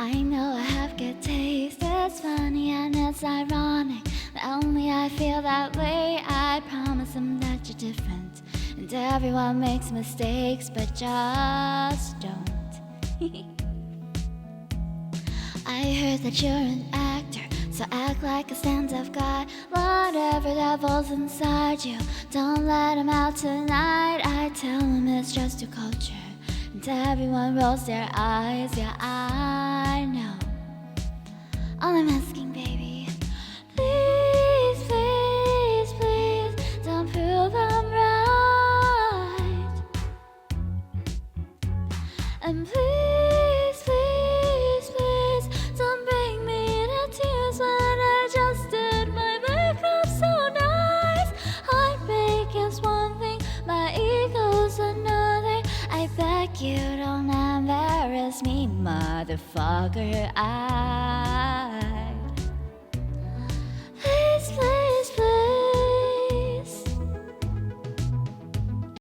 I know I have good taste, it's funny and it's ironic that only I feel that way. I promise them that you're different, and everyone makes mistakes, but just don't. I heard that you're an actor, so act like a stand-up guy. Whatever devil's inside you, don't let him out tonight. I tell him it's just your culture, and everyone rolls their eyes. Yeah, I know. All I'm asking, baby, please, please, please, don't prove I'm right. And please, please, please, don't bring me to tears when I just did my makeup so nice. Heartbreak is one thing, my ego's another. I beg you don't embarrass me, motherfucker.